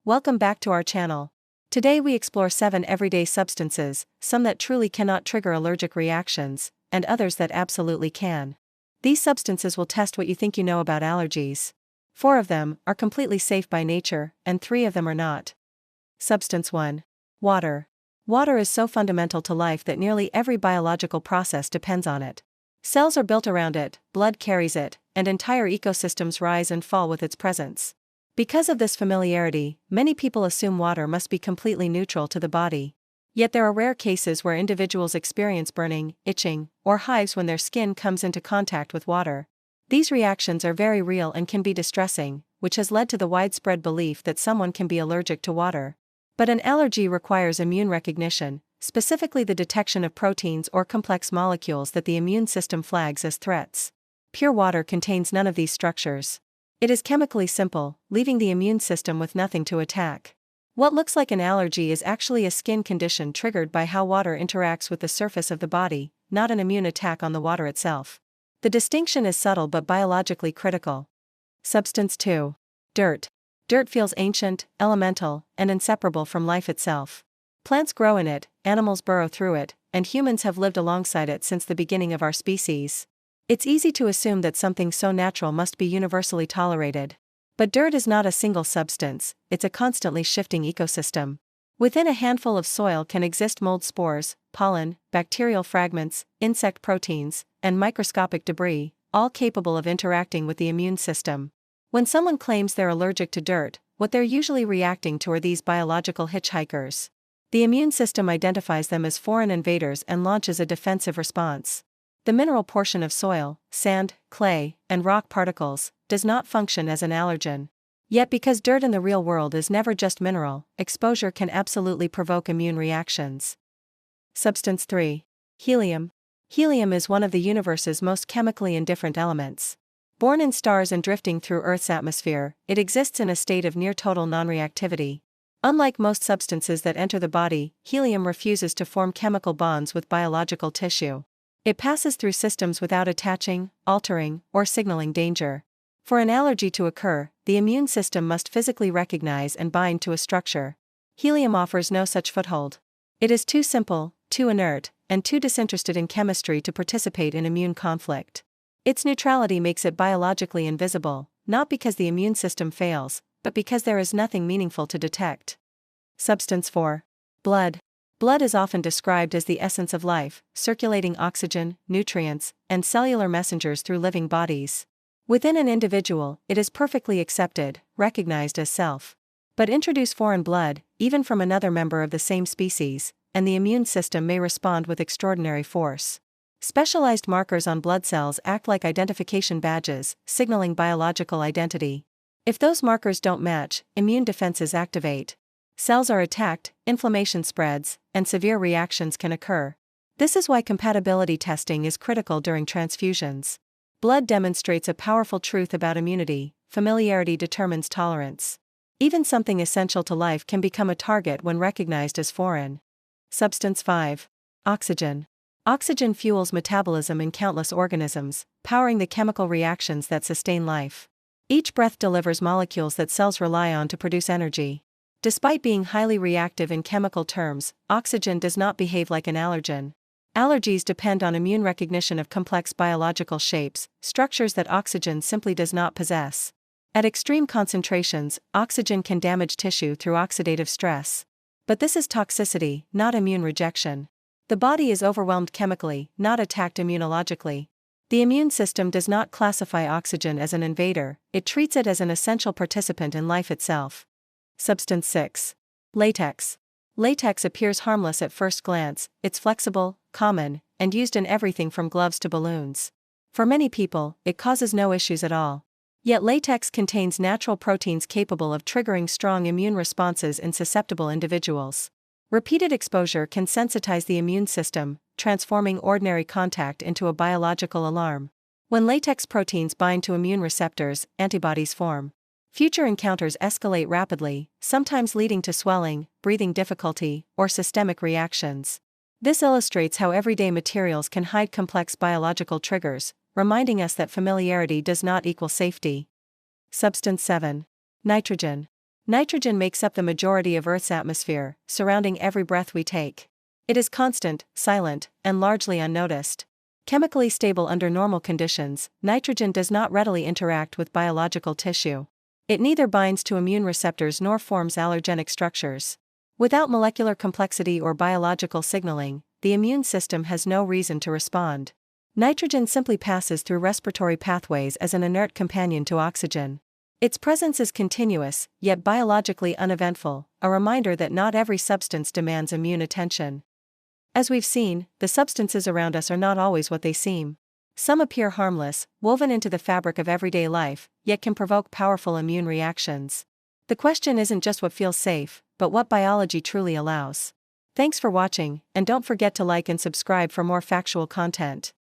Welcome back to our channel. Today we explore 7 everyday substances, some that truly cannot trigger allergic reactions, and others that absolutely can. These substances will test what you think you know about allergies. 4 of them are completely safe by nature, and 3 of them are not. Substance 1. Water. Water is so fundamental to life that nearly every biological process depends on it. Cells are built around it, blood carries it, and entire ecosystems rise and fall with its presence. Because of this familiarity, many people assume water must be completely neutral to the body. Yet there are rare cases where individuals experience burning, itching, or hives when their skin comes into contact with water. These reactions are very real and can be distressing, which has led to the widespread belief that someone can be allergic to water. But an allergy requires immune recognition, specifically the detection of proteins or complex molecules that the immune system flags as threats. Pure water contains none of these structures. It is chemically simple, leaving the immune system with nothing to attack. What looks like an allergy is actually a skin condition triggered by how water interacts with the surface of the body, not an immune attack on the water itself. The distinction is subtle but biologically critical. Substance 2. Dirt. Dirt feels ancient, elemental, and inseparable from life itself. Plants grow in it, animals burrow through it, and humans have lived alongside it since the beginning of our species. It's easy to assume that something so natural must be universally tolerated. But dirt is not a single substance, it's a constantly shifting ecosystem. Within a handful of soil can exist mold spores, pollen, bacterial fragments, insect proteins, and microscopic debris, all capable of interacting with the immune system. When someone claims they're allergic to dirt, what they're usually reacting to are these biological hitchhikers. The immune system identifies them as foreign invaders and launches a defensive response. The mineral portion of soil, sand, clay, and rock particles, does not function as an allergen. Yet because dirt in the real world is never just mineral, exposure can absolutely provoke immune reactions. Substance 3. Helium. Helium is one of the universe's most chemically indifferent elements. Born in stars and drifting through Earth's atmosphere, it exists in a state of near-total non-reactivity. Unlike most substances that enter the body, helium refuses to form chemical bonds with biological tissue. It passes through systems without attaching, altering, or signaling danger. For an allergy to occur, the immune system must physically recognize and bind to a structure. Helium offers no such foothold. It is too simple, too inert, and too disinterested in chemistry to participate in immune conflict. Its neutrality makes it biologically invisible, not because the immune system fails, but because there is nothing meaningful to detect. Substance 4. Blood. Blood is often described as the essence of life, circulating oxygen, nutrients, and cellular messengers through living bodies. Within an individual, it is perfectly accepted, recognized as self. But introduce foreign blood, even from another member of the same species, and the immune system may respond with extraordinary force. Specialized markers on blood cells act like identification badges, signaling biological identity. If those markers don't match, immune defenses activate. Cells are attacked, inflammation spreads, and severe reactions can occur. This is why compatibility testing is critical during transfusions. Blood demonstrates a powerful truth about immunity: familiarity determines tolerance. Even something essential to life can become a target when recognized as foreign. Substance 5. Oxygen. Oxygen fuels metabolism in countless organisms, powering the chemical reactions that sustain life. Each breath delivers molecules that cells rely on to produce energy. Despite being highly reactive in chemical terms, oxygen does not behave like an allergen. Allergies depend on immune recognition of complex biological shapes, structures that oxygen simply does not possess. At extreme concentrations, oxygen can damage tissue through oxidative stress. But this is toxicity, not immune rejection. The body is overwhelmed chemically, not attacked immunologically. The immune system does not classify oxygen as an invader, it treats it as an essential participant in life itself. Substance 6. Latex. Latex appears harmless at first glance, it's flexible, common, and used in everything from gloves to balloons. For many people, it causes no issues at all. Yet latex contains natural proteins capable of triggering strong immune responses in susceptible individuals. Repeated exposure can sensitize the immune system, transforming ordinary contact into a biological alarm. When latex proteins bind to immune receptors, antibodies form. Future encounters escalate rapidly, sometimes leading to swelling, breathing difficulty, or systemic reactions. This illustrates how everyday materials can hide complex biological triggers, reminding us that familiarity does not equal safety. Substance 7. Nitrogen. Nitrogen makes up the majority of Earth's atmosphere, surrounding every breath we take. It is constant, silent, and largely unnoticed. Chemically stable under normal conditions, nitrogen does not readily interact with biological tissue. It neither binds to immune receptors nor forms allergenic structures. Without molecular complexity or biological signaling, the immune system has no reason to respond. Nitrogen simply passes through respiratory pathways as an inert companion to oxygen. Its presence is continuous, yet biologically uneventful, a reminder that not every substance demands immune attention. As we've seen, the substances around us are not always what they seem. Some appear harmless, woven into the fabric of everyday life, yet can provoke powerful immune reactions. The question isn't just what feels safe, but what biology truly allows. Thanks for watching, and don't forget to like and subscribe for more factual content.